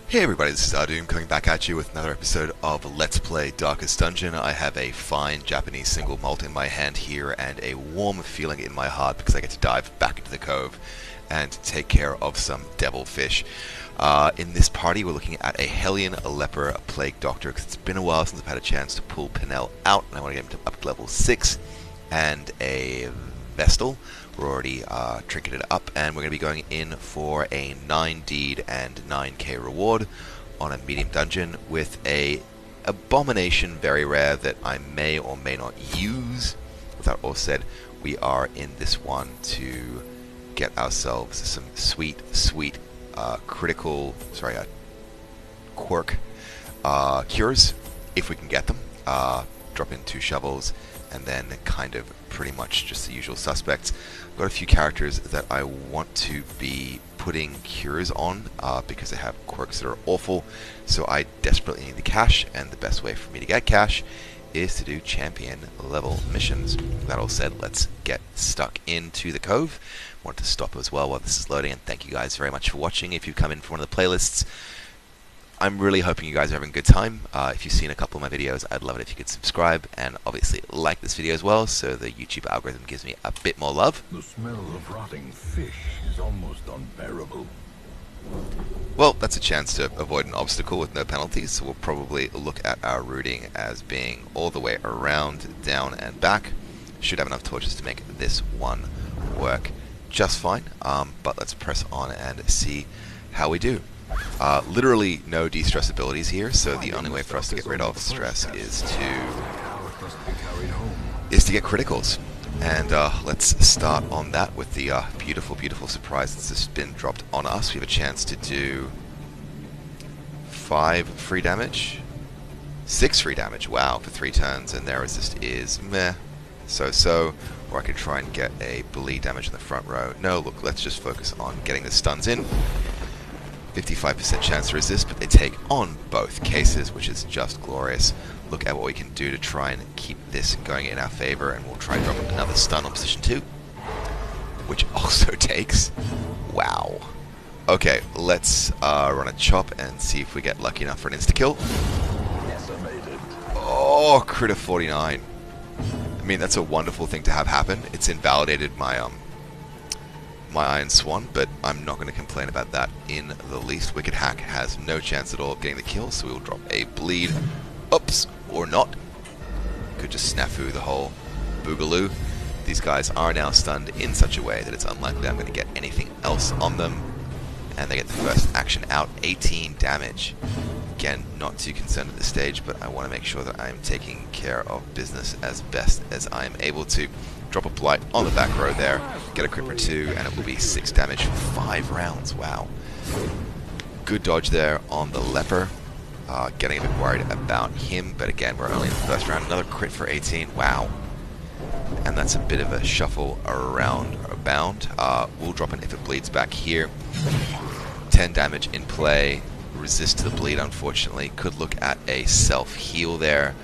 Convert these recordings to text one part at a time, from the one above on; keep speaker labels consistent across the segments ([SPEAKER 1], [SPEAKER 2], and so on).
[SPEAKER 1] Hey everybody, this is Ahdoom coming back at you with another episode of Let's Play Darkest Dungeon. I have a fine Japanese single malt in my hand here and a warm feeling in my heart because I get to dive back into the cove and take care of some devilfish. In this party we're looking at a Hellion, a Leper, a Plague Doctor, because it's been a while since I've had a chance to pull Pinnell out and I want to get him up to level 6, and a Vestal. We're already trinketed up, and we're going to be going in for a 9 deed and 9k reward on a medium dungeon with a abomination very rare that I may or may not use. With that all said, we are in this one to get ourselves some sweet quirk cures, if we can get them. Drop in 2 shovels, and then kind of pretty much just the usual suspects. I've got a few characters that I want to be putting cures on because they have quirks that are awful, so I desperately need the cash, and the best way for me to get cash is to do champion level missions. That all said, let's get stuck into the cove. I want to stop as well while this is loading, and thank you guys very much for watching. If you've come in for one of the playlists, I'm really hoping you guys are having a good time. If you've seen a couple of my videos, I'd love it if you could subscribe and obviously like this video as well, so the YouTube algorithm gives me a bit more love.
[SPEAKER 2] The smell of rotting fish is almost unbearable.
[SPEAKER 1] Well, that's a chance to avoid an obstacle with no penalties, so we'll probably look at our routing as being all the way around, down and back. Should have enough torches to make this one work just fine, but let's press on and see how we do. Literally no de-stress abilities here, so the only way for us to get rid of stress is to get criticals. And let's start on that with the beautiful surprise that's just been dropped on us. We have a chance to do 5 free damage, 6 free damage, wow, for 3 turns, and their resist is meh, so. Or I could try and get a bleed damage in the front row. No, look, let's just focus on getting the stuns in. 55% chance to resist, but they take on both cases, which is just glorious. Look at what we can do to try and keep this going in our favor, and we'll try and drop another stun on position 2, which also takes. Wow. Okay, let's run a chop and see if we get lucky enough for an insta-kill. Oh, crit of 49. I mean, that's a wonderful thing to have happen. It's invalidated my my Iron Swan, but I'm not going to complain about that in the least. Wicked Hack has no chance at all of getting the kill, so we'll drop a bleed. Oops, or not. Could just snafu the whole boogaloo. These guys are now stunned in such a way that it's unlikely I'm going to get anything else on them. And they get the first action out, 18 damage. Again, not too concerned at this stage, but I want to make sure that I'm taking care of business as best as I'm able to. Drop a blight on the back row there, get a crit for 2, and it will be 6 damage for 5 rounds. Wow. Good dodge there on the Leper. Getting a bit worried about him, but again, we're only in the first round. Another crit for 18. Wow. And that's a bit of a shuffle around bound. We'll drop an if it bleeds back here. 10 damage in play. Resist to the bleed, unfortunately. Could look at a self-heal there,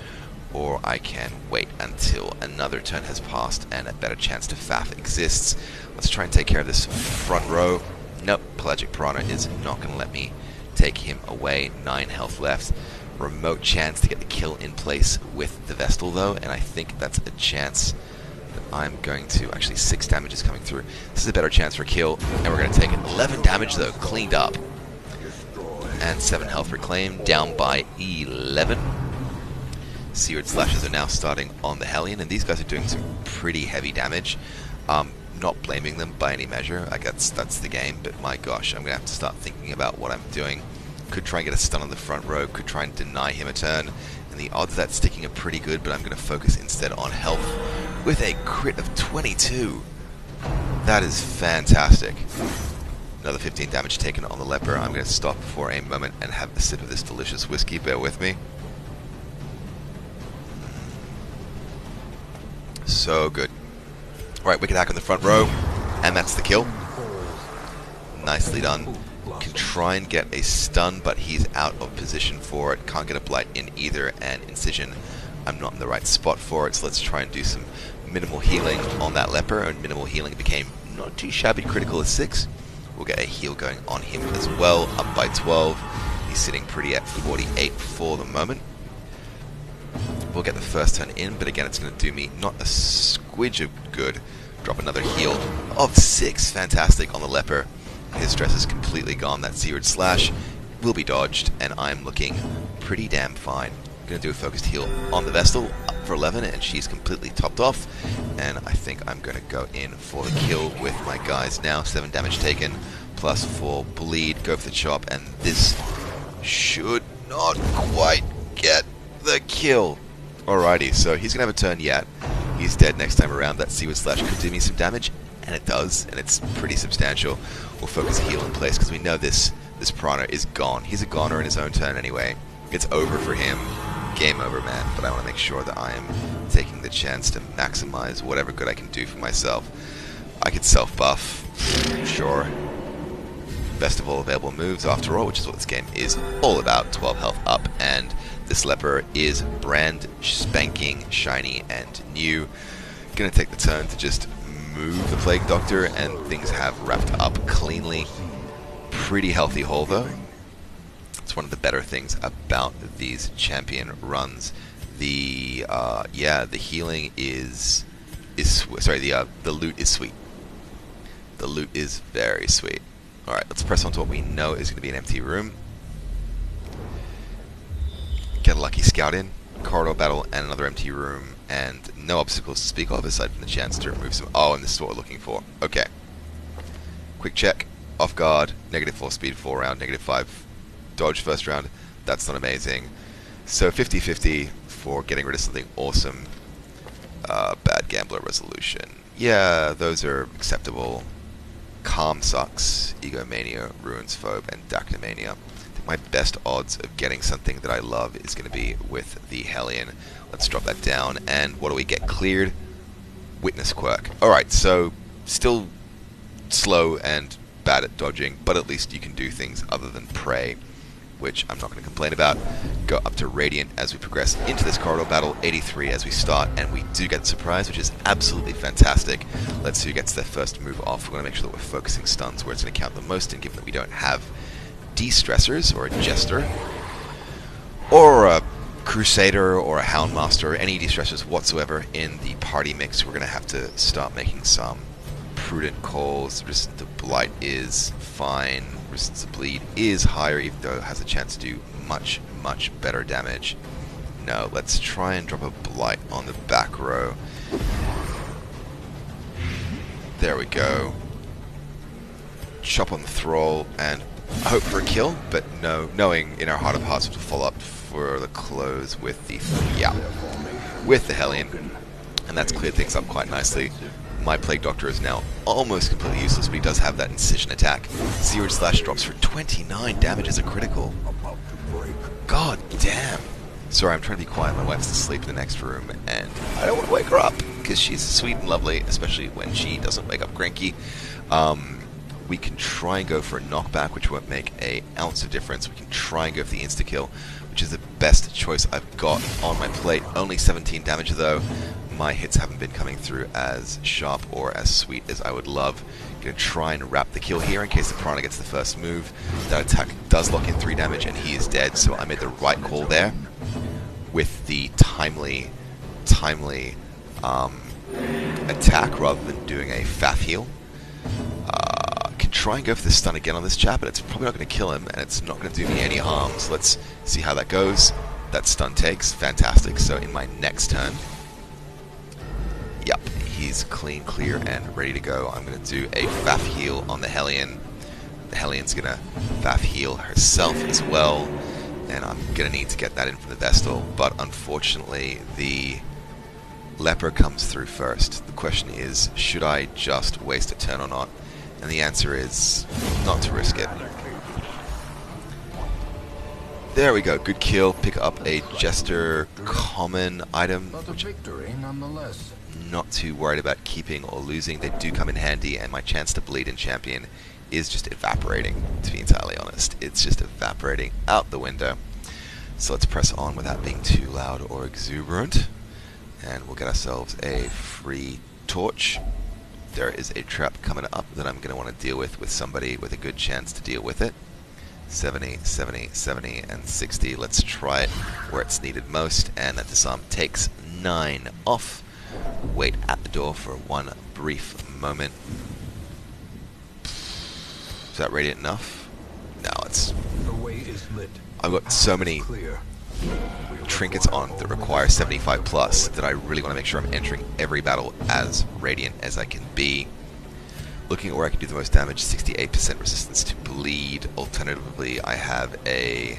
[SPEAKER 1] or I can wait until another turn has passed and a better chance to faff exists. Let's try and take care of this front row. Nope, Pelagic Piranha is not going to let me take him away. 9 health left. Remote chance to get the kill in place with the Vestal, though, and I think that's a chance that I'm going to... Actually, 6 damage is coming through. This is a better chance for a kill, and we're going to take it. 11 damage, though, cleaned up. And 7 health reclaimed, down by 11. Seared Slashes are now starting on the Hellion, and these guys are doing some pretty heavy damage. Not blaming them by any measure, I guess that's the game, but my gosh, I'm going to have to start thinking about what I'm doing. Could try and get a stun on the front row, could try and deny him a turn, and the odds of that sticking are pretty good, but I'm going to focus instead on health with a crit of 22. That is fantastic. Another 15 damage taken on the Leper. I'm going to stop for a moment and have a sip of this delicious whiskey, bear with me. So good. Alright, Wicked Hack on the front row, and that's the kill. Nicely done. Can try and get a stun, but he's out of position for it. Can't get a blight in either, and Incision, I'm not in the right spot for it, so let's try and do some minimal healing on that Leper, and minimal healing became not too shabby, critical of 6. We'll get a heal going on him as well, up by 12. He's sitting pretty at 48 for the moment. We'll get the first turn in, but again, it's going to do me not a squidge of good. Drop another heal of 6. Fantastic on the leper. His stress is completely gone. That Seared Slash will be dodged, and I'm looking pretty damn fine. I'm going to do a focused heal on the Vestal, up for 11, and she's completely topped off. And I think I'm going to go in for the kill with my guys now. 7 damage taken, plus 4 bleed. Go for the chop, and this should not quite get the kill. Alrighty, so he's going to have a turn yet. He's dead next time around. That Seaward Slash could do me some damage, and it does, and it's pretty substantial. We'll focus heal in place, because we know this Piranha is gone. He's a goner in his own turn anyway. It's over for him. Game over, man. But I want to make sure that I am taking the chance to maximize whatever good I can do for myself. I could self-buff, sure. Best of all available moves, after all, which is what this game is all about. 12 health up, and this leper is brand spanking shiny and new. Gonna take the turn to just move the Plague Doctor, and things have wrapped up cleanly. Pretty healthy haul though. It's one of the better things about these champion runs. The the healing is sorry, the loot is sweet. The loot is very sweet. All right, let's press on to what we know is going to be an empty room. Get a lucky scout in, corridor battle, and another empty room, and no obstacles to speak of aside from the chance to remove some. Oh, and this is what we're looking for. Okay. Quick check. Off guard. -4 speed 4 round. -5 dodge first round. That's not amazing. So 50-50 for getting rid of something awesome. Bad gambler resolution. Yeah, those are acceptable. Calm sucks. Egomania, Ruins Phobe, and Dacnymania. I think my best odds of getting something that I love is going to be with the Hellion. Let's drop that down. And what do we get cleared? Witness Quirk. Alright, so still slow and bad at dodging, but at least you can do things other than pray, which I'm not going to complain about. Go up to Radiant as we progress into this corridor battle. 83 as we start, and we do get surprise, which is absolutely fantastic. Let's see who gets their first move off. We're going to make sure that we're focusing stuns where it's going to count the most, and given that we don't have de-stressors or a Jester or a Crusader or a Houndmaster, any de-stressors whatsoever in the party mix, we're going to have to start making some prudent calls. Resistance to Blight is fine. Resistance to Bleed is higher, even though it has a chance to do much, much better damage. No, let's try and drop a Blight on the back row. There we go. Chop on the Thrall and hope for a kill, but no, knowing in our heart of hearts to follow up for the close with the with the Hellion, and that's cleared things up quite nicely. My Plague Doctor is now almost completely useless, but he does have that Incision attack. Seared Slash drops for 29 damage as a critical. God damn. Sorry, I'm trying to be quiet. My wife's asleep in the next room, and I don't want to wake her up, because she's sweet and lovely, especially when she doesn't wake up cranky. We can try and go for a knockback, which won't make an ounce of difference. We can try and go for the insta-kill, which is the best choice I've got on my plate. Only 17 damage, though. My hits haven't been coming through as sharp or as sweet as I would love. Gonna try and wrap the kill here in case the Piranha gets the first move. That attack does lock in 3 damage, and he is dead, so I made the right call there with the timely attack rather than doing a faff heal. Can try and go for the stun again on this chap, but it's probably not going to kill him, and it's not going to do me any harm. So let's see how that goes. That stun takes. Fantastic. So in my next turn, yep, he's clean, clear, and ready to go. I'm going to do a faff heal on the Hellion. The Hellion's going to faff heal herself as well, and I'm going to need to get that in from the Vestal, but unfortunately the Leper comes through first. The question is, should I just waste a turn or not? And the answer is not to risk it. There we go, good kill. Pick up a Jester common item, which I'm not too worried about keeping or losing. They do come in handy, and my chance to bleed in champion is just evaporating, to be entirely honest. It's just evaporating out the window. So let's press on without being too loud or exuberant, and we'll get ourselves a free torch. There is a trap coming up that I'm going to want to deal with somebody with a good chance to deal with it. 70, 70, 70, and 60. Let's try it where it's needed most, and that disarm takes 9 off. Wait at the door for one brief moment. Is that radiant enough? No, it's...
[SPEAKER 2] The way is lit.
[SPEAKER 1] I've got so many
[SPEAKER 2] Clear.
[SPEAKER 1] trinkets on that require 75 plus that I really want to make sure I'm entering every battle as radiant as I can be. Looking at where I can do the most damage, 68% resistance to bleed. Alternatively, I have a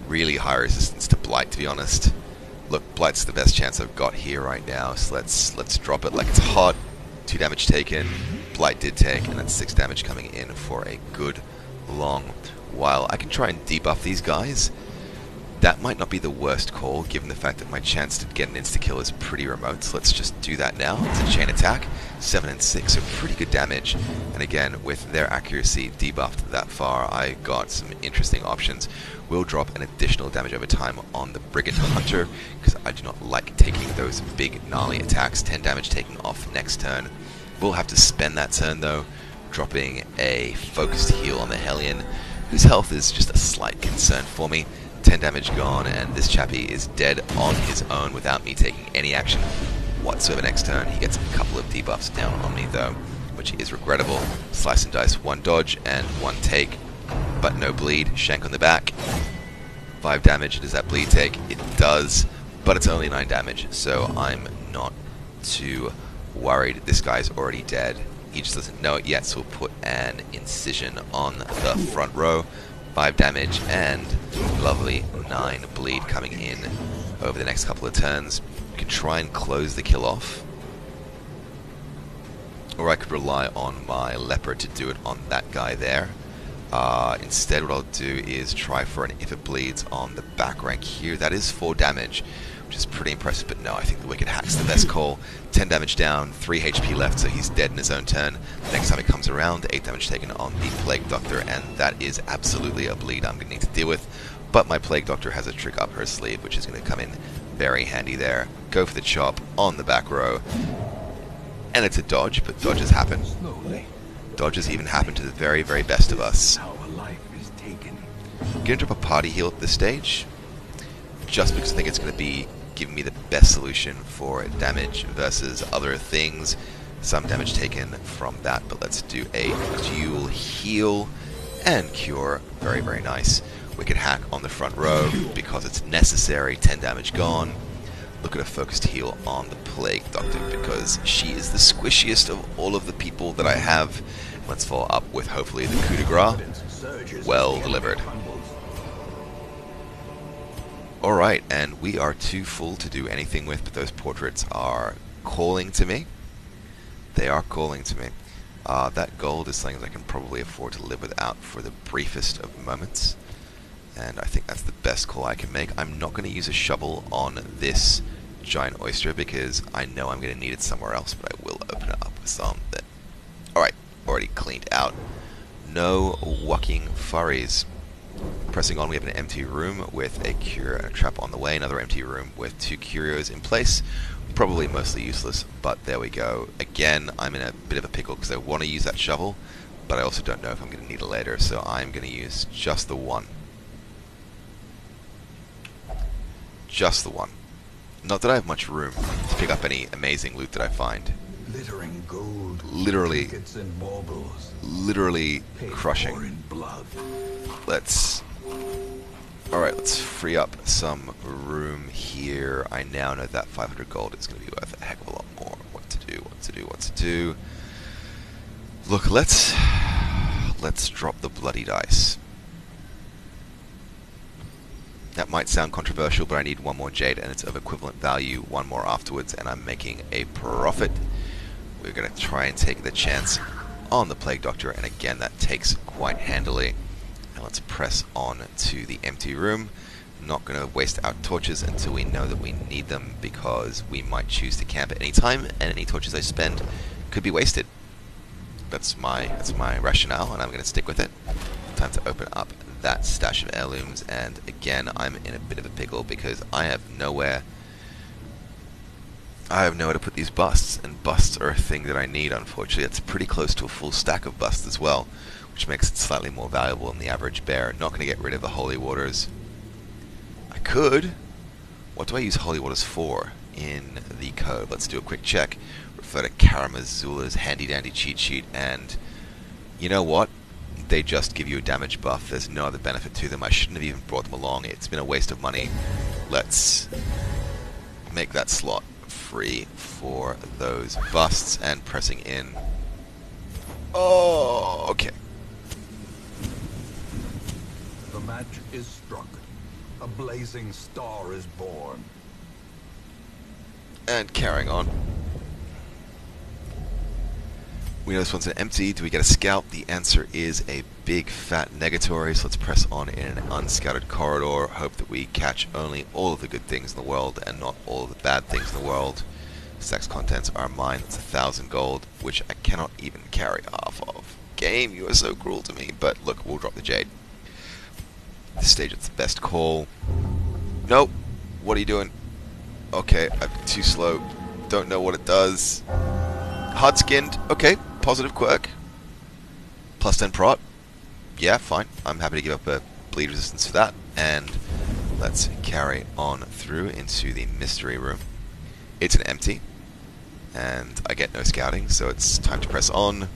[SPEAKER 1] really high resistance to blight, to be honest. Look, blight's the best chance I've got here right now, so let's drop it like it's hot. 2 damage taken, blight did take, and that's 6 damage coming in for a good long while. I can try and debuff these guys. That might not be the worst call, given the fact that my chance to get an insta-kill is pretty remote, so let's just do that now. It's a chain attack, 7 and 6, so pretty good damage. And again, with their accuracy debuffed that far, I got some interesting options. We'll drop an additional damage over time on the Brigand Hunter, because I do not like taking those big gnarly attacks. 10 damage taken off next turn. We'll have to spend that turn though, dropping a focused heal on the Hellion, whose health is just a slight concern for me. 10 damage gone, and this chappie is dead on his own without me taking any action whatsoever next turn. He gets a couple of debuffs down on me though, which is regrettable. Slice and dice, 1 dodge and 1 take, but no bleed. Shank on the back, 5 damage. Does that bleed take? It does, but it's only 9 damage, so I'm not too worried. This guy's already dead. He just doesn't know it yet, so we'll put an incision on the front row. 5 damage and lovely 9 bleed coming in over the next couple of turns. We can try and close the kill off, or I could rely on my leopard to do it on that guy there. Instead, what I'll do is try for an if it bleeds on the back rank here. That is 4 damage, which is pretty impressive, but no, I think the Wicked Hack's the best call. 10 damage down, 3 HP left, so he's dead in his own turn. The next time he comes around, 8 damage taken on the Plague Doctor, and that is absolutely a bleed I'm going to need to deal with. But my Plague Doctor has a trick up her sleeve, which is going to come in very handy there. Go for the chop on the back row. And it's a dodge, but dodges happen. Dodges even happen to the very, very best of us.
[SPEAKER 2] How a life is taken.
[SPEAKER 1] I'm going to drop a party heal at this stage, just because I think it's going to be giving me the best solution for damage versus other things. Some damage taken from that, but let's do a dual heal and cure. Very, very nice. Wicked Hack on the front row because it's necessary. 10 damage gone. Look at a focused heal on the Plague Doctor because she is the squishiest of all of the people that I have. Let's follow up with hopefully the coup de grace. Well delivered. Alright, and we are too full to do anything with, but those portraits are calling to me. They are calling to me. That gold is something that I can probably afford to live without for the briefest of moments. And I think that's the best call I can make. I'm not going to use a shovel on this giant oyster because I know I'm going to need it somewhere else, but I will open it up with some that... Alright, already cleaned out. No walking furries. Pressing on, we have an empty room with a cure and a trap on the way. Another empty room with 2 curios in place. Probably mostly useless, but there we go. Again, I'm in a bit of a pickle because I want to use that shovel, but I also don't know if I'm going to need it later, so I'm going to use just the one. Just the one. Not that I have much room to pick up any amazing loot that I find.
[SPEAKER 2] Glittering gold.
[SPEAKER 1] Literally,
[SPEAKER 2] Trinkets and baubles.
[SPEAKER 1] literally
[SPEAKER 2] Paid
[SPEAKER 1] crushing.
[SPEAKER 2] for in blood.
[SPEAKER 1] Alright, let's free up some room here. I now know that 500 gold is going to be worth a heck of a lot more. What to do, what to do, what to do. Look, let's drop the bloody dice. That might sound controversial, but I need 1 more jade, and it's of equivalent value, 1 more afterwards, and I'm making a profit. We're going to try and take the chance on the Plague Doctor, and again, that takes quite handily. And let's press on to the empty room. Not going to waste our torches until we know that we need them, because we might choose to camp at any time, and any torches I spend could be wasted. That's my rationale, and I'm going to stick with it. Time to open up that stash of heirlooms, and again, I'm in a bit of a pickle because I have nowhere to put these busts, and busts are a thing that I need, unfortunately. It's pretty close to a full stack of busts as well, which makes it slightly more valuable than the average bear. Not going to get rid of the holy waters. I could. What do I use holy waters for in the code? Let's do a quick check. Refer to Karamazula's handy dandy cheat sheet, and you know what? They just give you a damage buff. There's no other benefit to them. I shouldn't have even brought them along. It's been a waste of money. Let's make that slot free for those busts and pressing in. Oh, okay.
[SPEAKER 2] The match is struck. A blazing star is born.
[SPEAKER 1] And carrying on. We know this one's an empty. Do we get a scout? The answer is a big fat negatory, so let's press on in an unscouted corridor. Hope that we catch only all of the good things in the world and not all of the bad things in the world. Stacks contents are mine. That's 1,000 gold, which I cannot even carry half of. Game, you are so cruel to me. But look, we'll drop the jade. At this stage, it's the best call. Nope. What are you doing? Okay, I'm too slow. Don't know what it does. Hard-skinned. Okay, positive quirk. Plus 10 prot. Yeah, fine. I'm happy to give up a bleed resistance for that. And let's carry on through into the mystery room. It's an empty. And I get no scouting, so it's time to press on.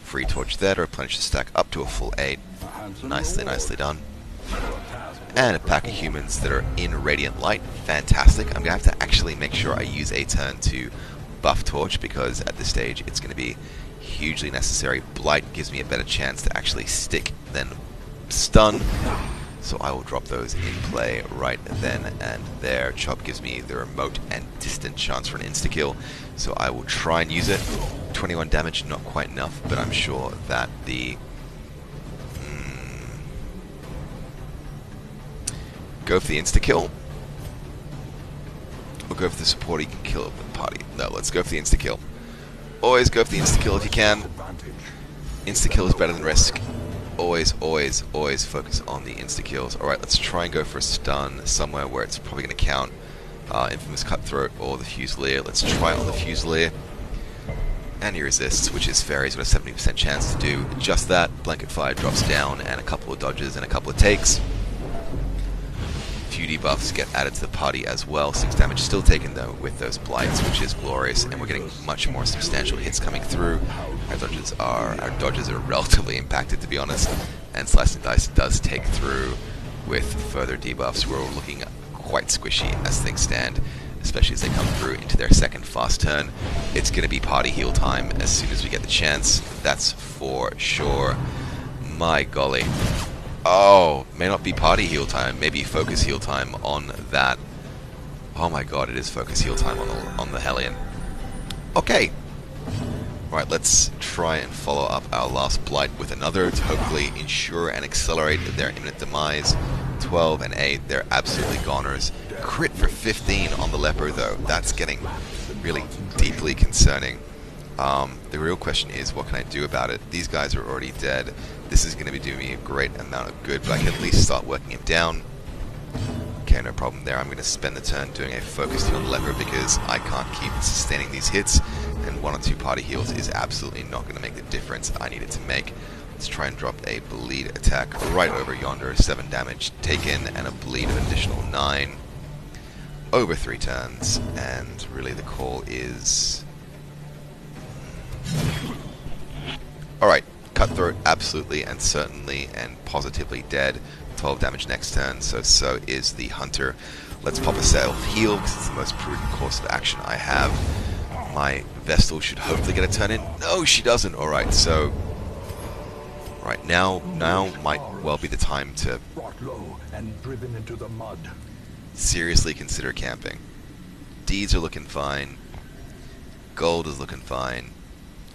[SPEAKER 1] Free torch there to replenish the stack up to a full 8. Nicely, nicely done. And a pack of humans that are in radiant light. Fantastic. I'm going to have to actually make sure I use a turn to buff torch, because at this stage it's going to be hugely necessary. Blight gives me a better chance to actually stick than stun, so I will drop those in play right then and there. Chop gives me the remote and distant chance for an insta-kill, so I will try and use it. 21 damage, not quite enough, but I'm sure that the... Go for the insta-kill. Or go for the support, he can kill the party. No, let's go for the insta-kill. Always go for the insta-kill if you can. Insta-kill is better than risk. Always, always, always focus on the insta-kills. Alright, let's try and go for a stun somewhere where it's probably going to count. Infamous Cutthroat or the Fusilier. Let's try it on the Fusilier. And he resists, which is fair. He's got a 70% chance to do just that. Blanket Fire drops down, and a couple of dodges and a couple of takes. Few debuffs get added to the party as well. 6 damage still taken though with those blights, which is glorious, and we're getting much more substantial hits coming through. Our dodges are relatively impacted, to be honest, and Slice and Dice does take through with further debuffs. We're looking quite squishy as things stand, especially as they come through into their second fast turn. It's going to be party heal time as soon as we get the chance. That's for sure. My golly. Oh, may not be party heal time, maybe focus heal time on that. Oh my god, it is focus heal time on the Hellion. Okay. Right, let's try and follow up our last blight with another to hopefully ensure and accelerate their imminent demise. 12 and 8, they're absolutely goners. Crit for 15 on the Leper though, that's getting really deeply concerning. The real question is, what can I do about it? These guys are already dead. This is going to be doing me a great amount of good, but I can at least start working him down. Okay, no problem there. I'm going to spend the turn doing a focus heal on the Leper because I can't keep sustaining these hits, and 1 or 2 party heals is absolutely not going to make the difference I need it to make. Let's try and drop a bleed attack right over yonder. 7 damage taken and a bleed of additional 9 over 3 turns, and really the call is... Alright, Cutthroat absolutely and certainly and positively dead. 12 damage next turn, so is the Hunter. Let's pop a self-heal because it's the most prudent course of action I have. My Vestal should hopefully get a turn in. No, she doesn't. Alright, so... Right, now might well be the time to
[SPEAKER 2] Brought low and driven into the mud.
[SPEAKER 1] seriously consider camping. Deeds are looking fine. Gold is looking fine.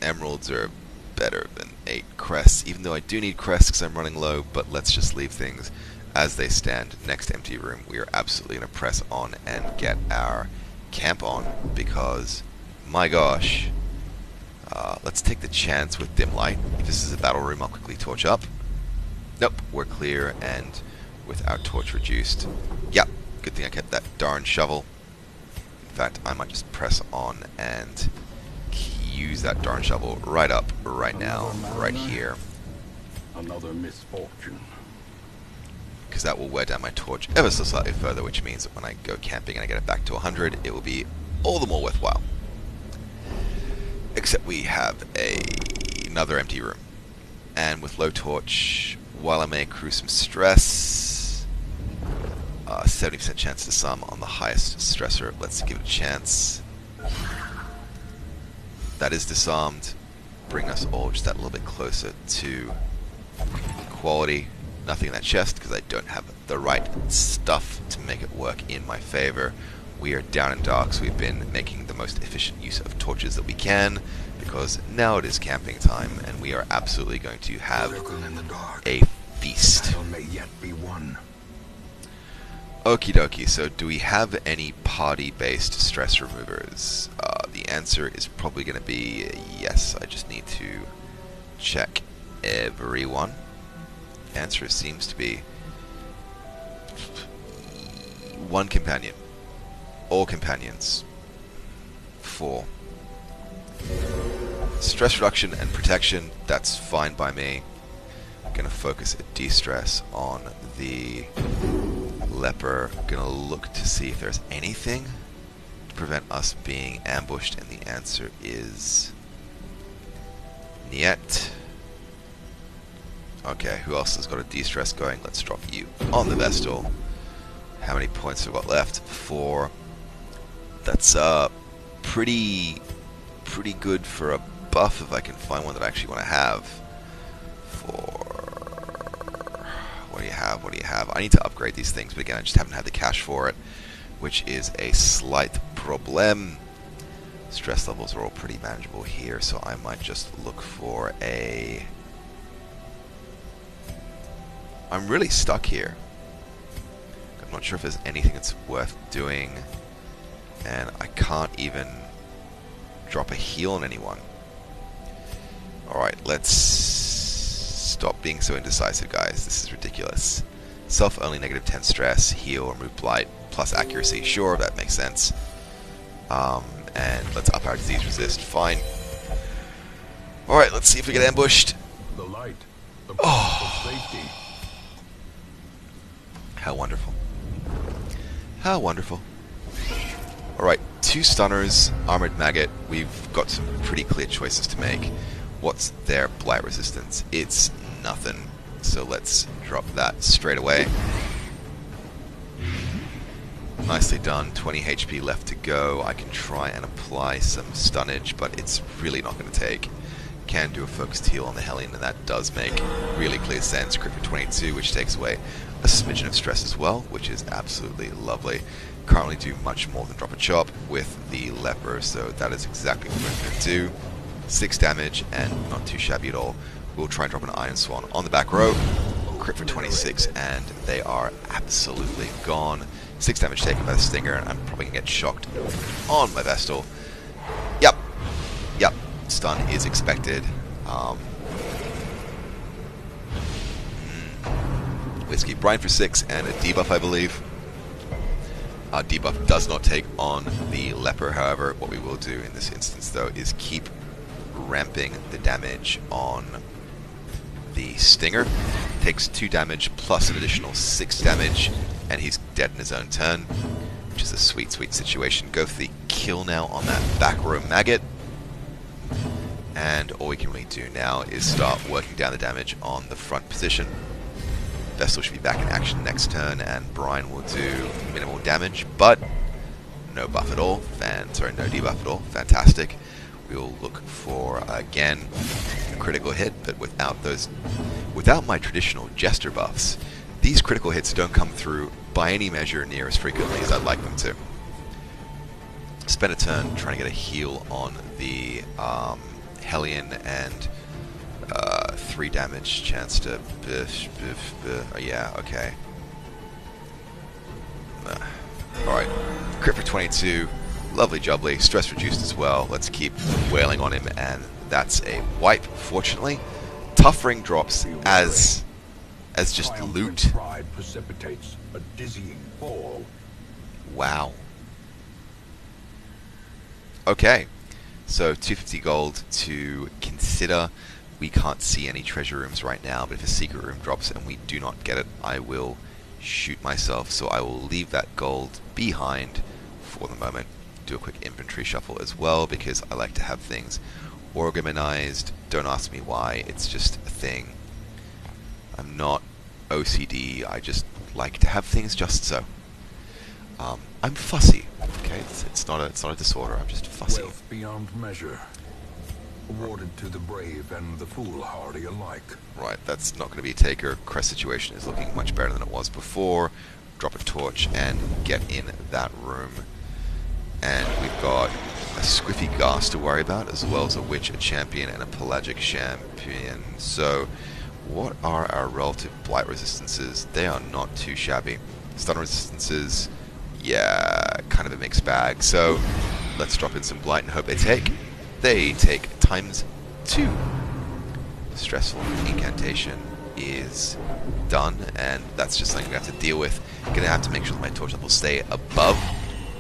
[SPEAKER 1] Emeralds are better than 8 crests, even though I do need crests because I'm running low, but let's just leave things as they stand. Next empty room, we are absolutely going to press on and get our camp on, because, my gosh, let's take the chance with dim light. If this is a battle room, I'll quickly torch up. Nope, we're clear, and with our torch reduced, yep, good thing I kept that darn shovel. In fact, I might just press on and use that darn shovel right up, right now, right here.
[SPEAKER 2] Another misfortune.
[SPEAKER 1] Because that will wear down my torch ever so slightly further, which means that when I go camping and I get it back to 100, it will be all the more worthwhile. Except we have another empty room. And with low torch, while I may accrue some stress, 70% chance to sum on the highest stressor. Let's give it a chance. That is disarmed. Bring us all just that little bit closer to quality. Nothing in that chest because I don't have the right stuff to make it work in my favor. We are down and dark, so we've been making the most efficient use of torches that we can, because now it is camping time, and we are absolutely going to have a feast.
[SPEAKER 2] Battle may yet be won.
[SPEAKER 1] Okie dokie, so do we have any party-based stress removers? The answer is probably going to be yes. I just need to check everyone. Answer seems to be one companion. All companions. 4. Stress reduction and protection, that's fine by me. I'm going to focus a de-stress on the leper. I'm going to look to see if there's anything to prevent us being ambushed, and the answer is niet. Okay, who else has got a de-stress going? Let's drop you on the Vestal. How many points have we got left? 4. That's pretty good for a buff if I can find one that I actually want to have. What do you have? What do you have? I need to upgrade these things, but again, I just haven't had the cash for it, which is a slight problem. Stress levels are all pretty manageable here, so I might just look for a... I'm really stuck here. I'm not sure if there's anything that's worth doing, and I can't even drop a heal on anyone. Alright, let's stop being so indecisive, guys. This is ridiculous. Self-only negative 10 stress, heal, remove blight, plus accuracy. Sure, that makes sense. And let's up our disease resist. Fine. Alright, let's see if we get ambushed.
[SPEAKER 2] The light. The path of safety.
[SPEAKER 1] How wonderful. How wonderful. Alright, 2 stunners, armored maggot. We've got some pretty clear choices to make. What's their blight resistance? It's nothing. So let's drop that straight away. Nicely done. 20 HP left to go. I can try and apply some stunnage, but it's really not going to take. Can do a focused heal on the Hellion, and that does make really clear sense. Crit for 22, which takes away a smidgen of stress as well, which is absolutely lovely. Can't really do much more than drop a chop with the leper, so that is exactly what we're going to do. 6 damage, and not too shabby at all. We'll try and drop an Iron Swan on the back row. Crit for 26, and they are absolutely gone. 6 damage taken by the Stinger, and I'm probably going to get shocked on my Vestal. Yep. Stun is expected. Whiskey Brine for 6 and a debuff, I believe. Debuff does not take on the leper, however. What we will do in this instance, though, is keep ramping the damage on the Stinger. Takes 2 damage plus an additional 6 damage, and he's dead in his own turn, which is a sweet, sweet situation. Go for the kill now on that back row maggot. And all we can really do now is start working down the damage on the front position. Vestal should be back in action next turn, and Brine will do minimal damage, but no buff at all. No debuff at all. Fantastic. We will look for, again, a critical hit, but without my traditional Jester buffs, these critical hits don't come through by any measure near as frequently as I'd like them to. Spend a turn trying to get a heal on the Hellion, and 3 damage chance to oh, yeah, okay. Alright, crit for 22, lovely jubbly, stress reduced as well. Let's keep wailing on him, and that's a wipe, fortunately. Tough ring drops as just loot.
[SPEAKER 2] Pride precipitates a dizzying fall.
[SPEAKER 1] Wow. Okay, so 250 gold to consider we can't see any treasure rooms right now, but if a secret room drops and we do not get it, I will shoot myself. So I will leave that gold behind for the moment. Do a quick inventory shuffle as well, because I like to have things organized. Don't ask me why, it's just a thing. I'm not OCD, I just like to have things just so. I'm fussy, okay? It's not a disorder, I'm just fussy.
[SPEAKER 2] Wealth beyond measure, awarded to the brave and the foolhardy alike.
[SPEAKER 1] Right, that's not going to be a taker. Crest situation is looking much better than it was before. Drop a torch and get in that room. And we've got a Squiffy Ghast to worry about, as well as a Witch, a Champion, and a Pelagic Champion. So, what are our relative blight resistances? They are not too shabby. Stun resistances, yeah, kind of a mixed bag. So, let's drop in some blight and hope they take. They take ×2. Stressful incantation is done, and that's just something we have to deal with. Gonna have to make sure that my torch level stay above.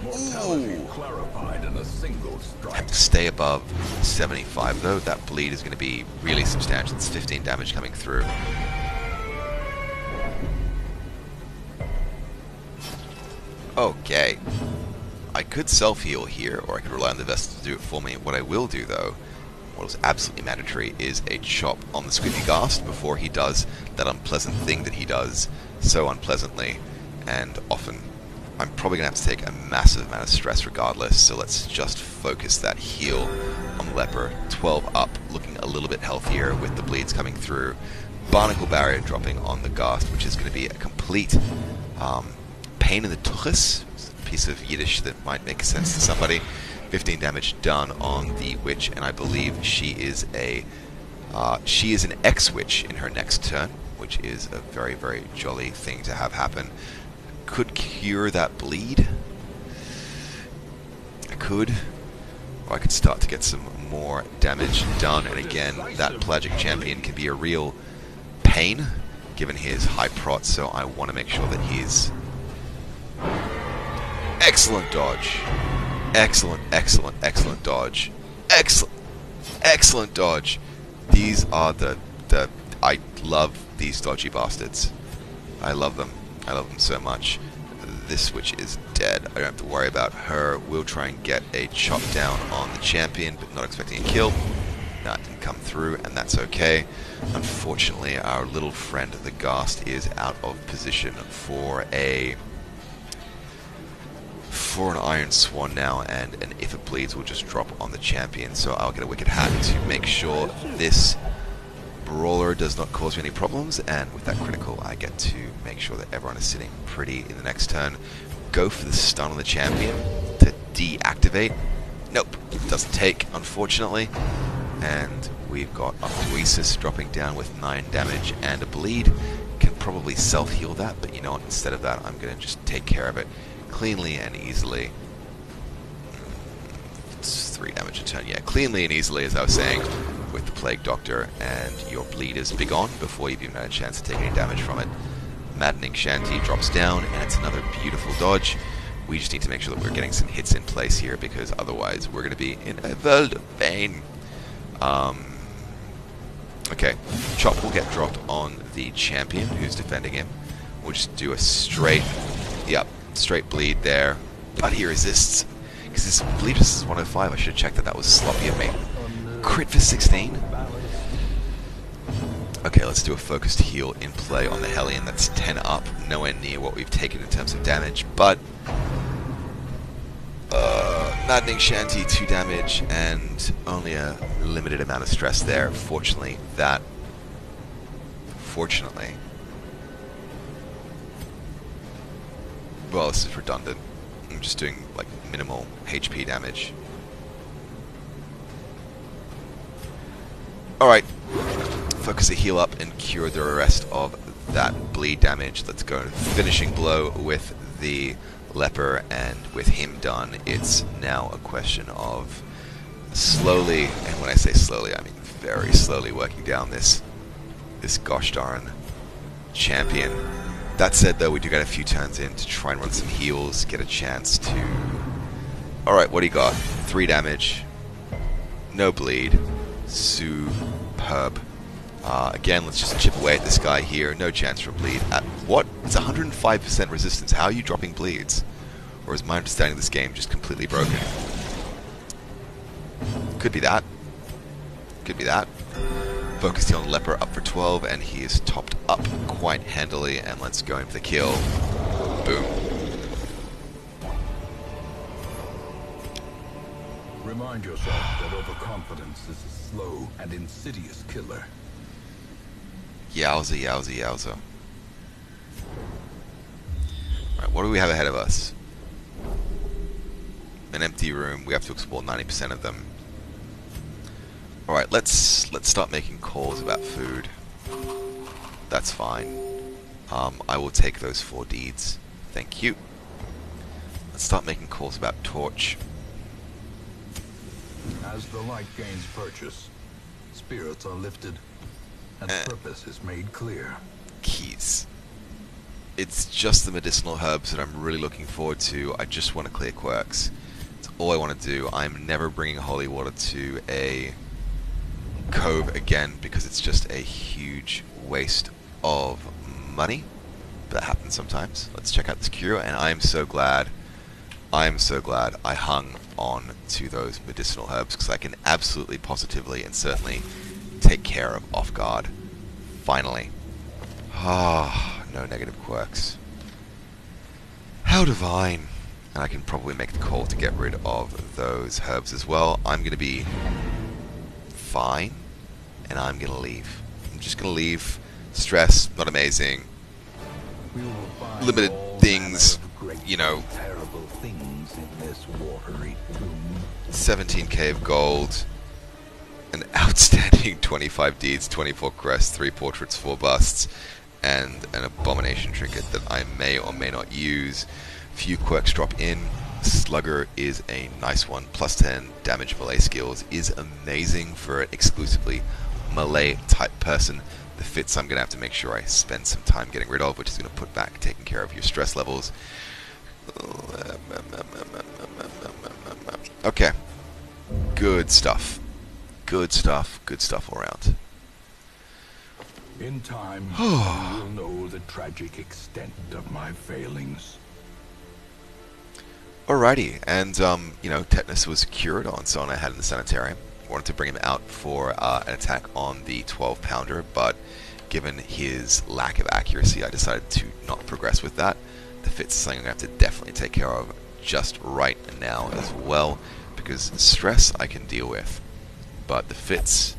[SPEAKER 2] Mortality clarified in a single
[SPEAKER 1] Have
[SPEAKER 2] strike.
[SPEAKER 1] to stay above 75 though. That bleed is going to be really substantial. It's 15 damage coming through. Okay. I could self-heal here, or I could rely on the Vestal to do it for me. What I will do though, what is absolutely mandatory, is a chop on the Squiffy Ghast before he does that unpleasant thing that he does so unpleasantly and often. I'm probably going to have to take a massive amount of stress regardless, so let's just focus that heal on the Leper. 12 up, looking a little bit healthier with the bleeds coming through. Barnacle Barrier dropping on the Ghast, which is going to be a complete pain in the tuchus. It's a piece of Yiddish that might make sense to somebody. 15 damage done on the Witch, and I believe she is an X-Witch in her next turn, which is a very, very jolly thing to have happen. Could cure that bleed. I could. Or I could start to get some more damage done. And again, that Pelagic Champion can be a real pain, given his high prot, so I want to make sure that he's... Excellent dodge. Excellent, excellent, excellent dodge. Excellent, excellent dodge. These are I love these dodgy bastards. I love them. I love them so much. This witch is dead. I don't have to worry about her. We'll try and get a chop down on the champion, but not expecting a kill. No, it didn't come through, and that's okay. Unfortunately, our little friend the Ghast is out of position for an Iron Swan now, and if it bleeds, we'll just drop on the champion. So I'll get a Wicked Hat to make sure this Brawler does not cause me any problems, and with that critical I get to make sure that everyone is sitting pretty in the next turn. Go for the stun on the champion to deactivate. Nope, doesn't take, unfortunately. And we've got a Oasis dropping down with 9 damage and a bleed. Can probably self-heal that, but you know what, instead of that I'm going to just take care of it cleanly and easily. It's 3 damage a turn, yeah, cleanly and easily, as I was saying, with the Plague Doctor, and your bleed is begone before you've even had a chance to take any damage from it. Maddening Shanty drops down, and it's another beautiful dodge. We just need to make sure that we're getting some hits in place here, because otherwise we're going to be in a world of pain. Okay, Chop will get dropped on the champion who's defending him. We'll just do a straight bleed there, but he resists. Because this bleed resist is 105, I should have checked that. That was sloppy of me. Crit for 16. Okay, let's do a focused heal in play on the Hellion. That's 10 up, nowhere near what we've taken in terms of damage, but Maddening Shanty, 2 damage, and only a limited amount of stress there. Fortunately, well, this is redundant. I'm just doing like minimal HP damage. Alright, focus a heal up and cure the rest of that bleed damage. Let's go finishing blow with the Leper, and with him done, it's now a question of slowly, and when I say slowly, I mean very slowly, working down this gosh darn champion. That said though, we do get a few turns in to try and run some heals, get a chance to... Alright, what do you got? 3 damage, no bleed, superb. Again, let's just chip away at this guy here. No chance for a bleed. At what? It's 105% resistance. How are you dropping bleeds? Or is my understanding of this game just completely broken? Could be that. Could be that. Focused on Leper up for 12, and he is topped up quite handily. And let's go in for the kill. Boom.
[SPEAKER 2] Remind yourself that overconfidence is a slow and insidious killer.
[SPEAKER 1] Yowza, yowza, yowza. Right, what do we have ahead of us? An empty room. We have to explore 90% of them. Alright, let's start making calls about food. That's fine. I will take those 4 deeds. Thank you. Let's start making calls about torch.
[SPEAKER 2] As the light gains purchase, spirits are lifted, and purpose is made clear.
[SPEAKER 1] Keys. It's just the medicinal herbs that I'm really looking forward to. I just want to clear quirks. That's all I want to do. I'm never bringing holy water to a cove again because it's just a huge waste of money. That happens sometimes. Let's check out this cure, and I'm so glad I hung on to those medicinal herbs because I can absolutely, positively, and certainly take care of off guard. Finally. Ah, no negative quirks. How divine. And I can probably make the call to get rid of those herbs as well. I'm going to be fine, and I'm going to leave. I'm just going to leave. Stress, not amazing. Limited things, you know.
[SPEAKER 2] Terrible things in this watery tomb.
[SPEAKER 1] 17k of gold, an outstanding 25 deeds, 24 crests, 3 portraits, 4 busts, and an abomination trinket that I may or may not use. Few quirks drop in. Slugger is a nice one. Plus 10 damage melee skills is amazing for an exclusively melee type person. The fits I'm going to have to make sure I spend some time getting rid of, which is going to put back taking care of your stress levels. Okay. Good stuff. Good stuff. Good stuff all around.
[SPEAKER 2] In time, you will know the tragic extent of my failings.
[SPEAKER 1] Alrighty, and you know, tetanus was cured on someone I had in the sanitarium. Wanted to bring him out for an attack on the 12-pounder, but given his lack of accuracy, I decided to not progress with that. The fits is something I'm going to have to definitely take care of just right now as well, because stress I can deal with, but the fits,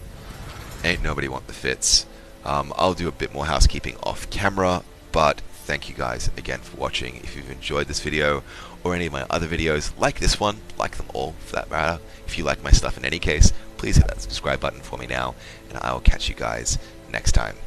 [SPEAKER 1] ain't nobody want the fits. I'll do a bit more housekeeping off camera, but thank you guys again for watching. If you've enjoyed this video or any of my other videos like this one, like them all for that matter, if you like my stuff in any case, please hit that subscribe button for me now, and I will catch you guys next time.